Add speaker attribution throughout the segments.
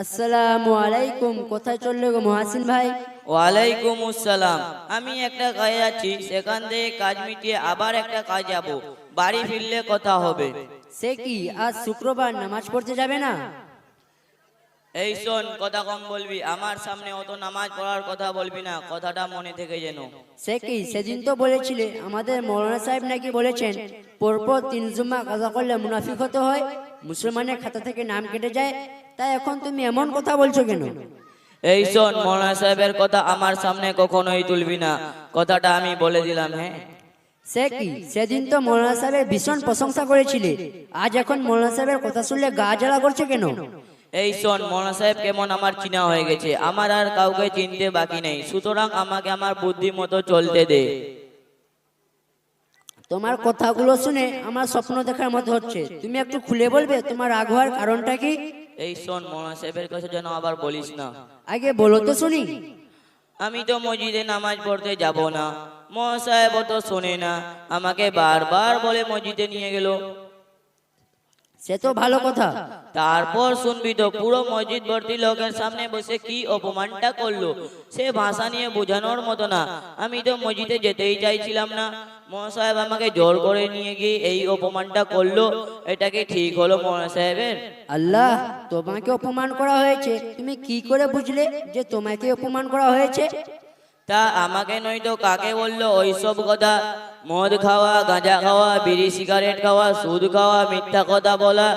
Speaker 1: আসসালামু আলাইকুম। কোথায় চললে গো মহাসিন ভাই?
Speaker 2: ওয়ালাইকুম আসসালাম। আমি একটা কাজে যাচ্ছি, সেখান থেকে কাজ মিটিয়ে আবার একটা কাজ যাব। বাড়ি ফিরলে কথা হবে।
Speaker 1: সে কি, আজ শুক্রবার নামাজ পড়তে যাবে না?
Speaker 2: এই শোন, কথা কম বলবি, আমার সামনে অত নামাজ পড়ার কথা বলবি না, কথাটা মনে থেকে যেন।
Speaker 1: সে কি, সেদিন তো বলেছিলে আমাদের মৌলানা সাহেব নাকি বলেছেন পরপর 3 জুমা কাজা করলে মুনাফিক হতে হয়, মুসলমানের খাতা থেকে নাম কেটে যায়। তাই এখন তুমি এমন কথা বলছো কেন?
Speaker 2: এই শোন, মৌলানা সাহেবের কথা আমার সামনে কখনোই তুলবি না, কথাটা আমি বলে দিলাম। হ্যাঁ,
Speaker 1: সে কি, সেদিন তো মৌলানা সাহেবের ভীষণ প্রশংসা করেছিলে, আজ এখন মৌলানা সাহেবের কথা শুনলে গা জ্বালা করছে কেন?
Speaker 2: এই শোন, মৌলানা সাহেব কেমন আমার চিনা হয়ে গেছে, আমার আর কাউকে চিনতে বাকি নেই, সুতরাং আমাকে আমার বুদ্ধি মতো চলতে দে।
Speaker 1: তোমার কথাগুলো শুনে আমার স্বপ্ন দেখার মতো হচ্ছে। তুমি একটু খুলে বলবে তোমার রাগ হওয়ার কারণটা কি?
Speaker 2: এই শোন, মৌলানা সাহেবের কাছে যেন আবার বলিস না।
Speaker 1: আগে বলো তো শুনি।
Speaker 2: আমি তো মসজিদে নামাজ পড়তে যাব না, মৌলানা সাহেব তো শোনে না, আমাকে বারবার বলে মসজিদে নিয়ে গেল।
Speaker 1: সে তো ভালো কথা।
Speaker 2: তারপর শুনবি তো, পুরো মসজিদ ভর্তি লোকের সামনে বসে কি অপমানটা করলো, সে ভাষা নিয়ে বোঝানোর মতো না। আমি তো মসজিদে যেতেই চাইছিলাম না, মৌলানা সাহেব আমাকে জোর করে নিয়ে গিয়ে এই অপমানটা করলো। এটা কি ঠিক হলো মৌলানা সাহেবের?
Speaker 1: আল্লাহ, তোমাকে অপমান করা হয়েছে, তুমি কি করে বুঝলে যে তোমাকে অপমান করা হয়েছে?
Speaker 2: তা আমাকে নয় তো কাকে বললো ওইসব কথা? মদ খাওয়া, গাঁজা খাওয়া, বিড়ি সিগারেট খাওয়া, সুদ খাওয়া, মিথ্যা কথা বলা,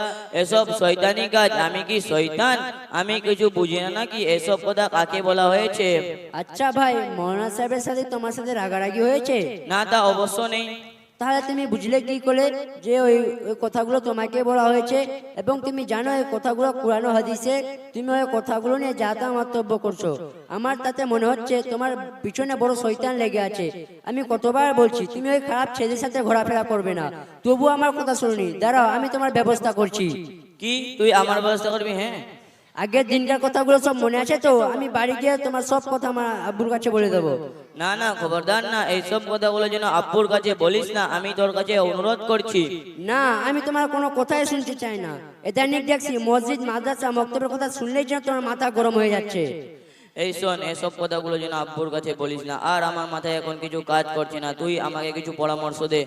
Speaker 2: এসব শয়তানি কাজ। আমি কি শয়তান? আমি কিছু বুঝি না নাকি? এসব কথা কাকে বলা হয়েছে?
Speaker 1: আচ্ছা ভাই, মৌলানা সাহেবের সাথে তোমার সাথে রাগারাগি হয়েছে?
Speaker 2: না, তা অবশ্য নেই।
Speaker 1: তাহলে তুমি বুঝলে কি করে যে ওই ওই কথাগুলো তোমাকে বলা হয়েছে? এবং তুমি জানো এই কথাগুলো কুরআন ও হাদিসে, তুমি ওই কথাগুলো নিয়ে যা তা মন্তব্য করছো। আমার তাতে মনে হচ্ছে তোমার পিছনে বড় শয়তান লেগে আছে। আমি কতবার বলছি তুমি ওই খারাপ ছেলের সাথে ঘোরাফেরা করবে না, তবু আমার কথা শুনুনি। দাঁড়াও, আমি তোমার ব্যবস্থা করছি।
Speaker 2: কি, তুই আমার ব্যবস্থা করবি? হ্যাঁ,
Speaker 1: আগের দিনকার কথাগুলো সব মনে আছে তো? আমি বাড়ি গিয়ে তোমার সব কথা আমার আব্বুর কাছে বলে দেবো।
Speaker 2: না না, খবরদার না, এইসব কথাগুলো যেন আব্বুর কাছে বলিস না, আমি তোর কাছে অনুরোধ করছি।
Speaker 1: না, আমি তোমার কোনো কথাই শুনতে চাই না। এদানিক দেখছি মসজিদ, মাদ্রাসা, মক্তবের কথা শুনলেই যেন তোমার মাথা গরম হয়ে যাচ্ছে।
Speaker 2: এই শোন, এসব কথাগুলো যেন আব্বুর কাছে বলিস না। আর আমার মাথায় এখন কিছু কাজ করছে না, তুই আমাকে কিছু পরামর্শ দে।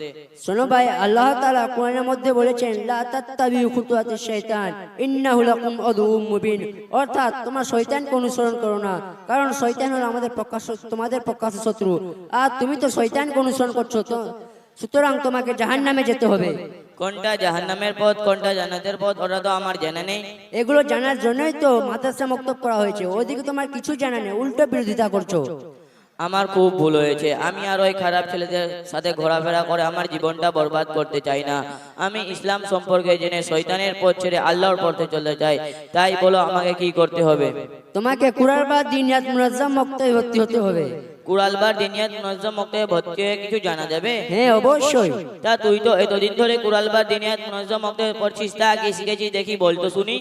Speaker 1: শোনো ভাই, আল্লাহ তাআলা কোরআনের মধ্যে বলেছেন লা তাত্তাবিউ খুতুওয়াতিশ শাইতান ইন্নাহু লাকুম আদুউম মুবিন, অর্থাৎ তোমার শয়তানকে অনুসরণ করো না, কারণ শয়তান হলো আমাদের প্রকাশ্য, তোমাদের প্রকাশ্য শত্রু। আর তুমি তো শয়তানকে অনুসরণ করছো, তো সুতরাং তোমাকে জাহান্নামে যেতে হবে।
Speaker 2: কোনটা জাহান্নামের পথ, কোনটা জান্নাতের পথ, ওটা তো আমার জানা নেই।
Speaker 1: এগুলো জানার জন্যই তো মাদ্রাসা মক্তব করা হয়েছে, ওইদিকে তোমার কিছু জানা নেই, উল্টো বিরোধিতা করছো।
Speaker 2: আমার খুব ভুল হয়েছে, আমি আর ওই খারাপ ছেলেদের সাথে ঘোরাফেরা করে আমার জীবনটা বরবাদ করতে চাই না। আমি ইসলাম সম্পর্কে জেনে শয়তানের পথ ছেড়ে আল্লাহর পথে চলতে চাই। তাই বলো, আমাকে কি করতে হবে?
Speaker 1: তোমাকে কুরআন বা দিনিয়াত মুনাজ্জাম মক্তবে ভর্তি হতে হবে।
Speaker 2: কুরালবার দিনিয়াত মুনাজ্জাম মক্তবে ভর্তি হয়ে কিছু জানা যাবে?
Speaker 1: হ্যাঁ, অবশ্যই।
Speaker 2: তা তুই তো এতদিন ধরে কুরালবার দিনিয়াত মুনাজ্জাম মক্তবে পড়ছিস, তা কি শিখেছিস দেখি, বলতো শুনি।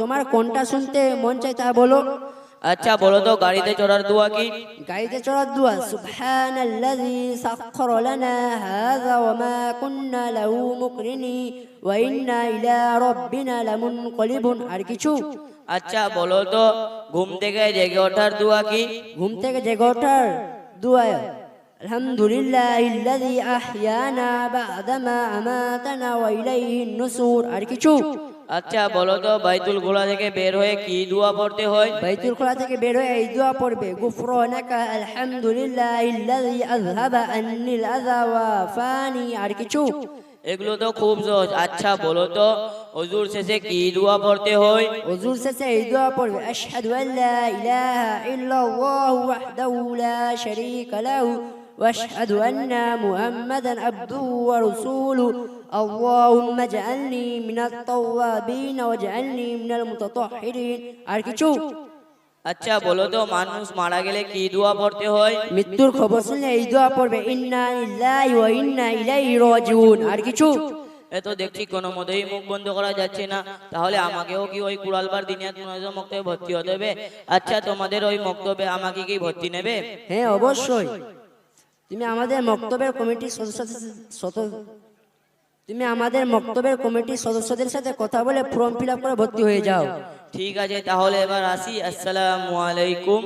Speaker 1: তোমার কোনটা শুনতে মন চাই তা বলো।
Speaker 2: আচ্ছা বলো তো, গাড়িতে চড়ার দোয়া কি?
Speaker 1: গাড়িতে চড়ার দোয়া সুবহানাল্লাযী সাখখারা লানা হাযা ওয়া মা কুন্না লাহু মুকরিনিন ওয়া ইন্না ইলা রাব্বিনা লামুনকালিবুন। আর কিছু?
Speaker 2: আচ্ছা বলো তো, ঘুম থেকে জেগে ওঠার দোয়া কি?
Speaker 1: ঘুম থেকে জেগে ওঠার দোয়া আলহামদুলিল্লাহিল্লাযী আহইয়ানা বা'দা মা আমাতানা ওয়া ইলাইহিন নুশুর। আর কিছু?
Speaker 2: আচ্ছা বলো তো, বাইতুল খোলা থেকে বের হয়ে কি দোয়া পড়তে হয়?
Speaker 1: বাইতুল খোলা থেকে বের হয়ে এই দোয়া পড়বে, গুফরানাকা আলহামদুলিল্লাহিল্লাযী আযহাবা আন্নিল আযা ওয়া ফানি। আর কিছু?
Speaker 2: এগুলো তো খুব সহজ। আচ্ছা বলো তো, ওযুর শেষে কি দোয়া পড়তে হয়?
Speaker 1: ওযুর শেষে এই দোয়া পড়বে, আশহাদু আল্লা ইলাহা ইল্লাল্লাহু ওয়াহদাহু লা শারীকা লাহু ওয়া আশহাদু আন্না মুহাম্মাদান আবদুহু ওয়া রাসূলুহু আল্লাহুম্মা জাআলনি মিনাত তাওয়াবিন ওয়াজআলনি মিনাল মুতাতাহহিরিন। আর কিছু?
Speaker 2: আচ্ছা বলো তো, মানুষ মারা গেলে কি দোয়া পড়তে হয়?
Speaker 1: মৃত্যুর খবর শুনলে এই দোয়া পড়বে, ইন্না লিল্লাহি ওয়া ইন্না ইলাইহি রাজিউন। আর কিছু?
Speaker 2: এত দেখছি কোনো মতেই মুখ বন্ধ করা যাচ্ছে না, তাহলে আমাকেও কি ওই কুরালবার দিনিয়াত মুনাজ্জাম মক্তবে ভর্তি হতে হবে? আচ্ছা, তোমাদের ওই মক্তবে আমাকে কি ভর্তি নেবে?
Speaker 1: হ্যাঁ, অবশ্যই। তুমি আমাদের মক্তবের কমিটির সদস্য তুমি আমাদের মক্তবের কমিটির সদস্যদের সাথে কথা বলে ফর্ম ফিল আপ করে ভর্তি হয়ে যাও।
Speaker 2: ঠিক আছে, তাহলে এবার আসি। আসসালামু আলাইকুম।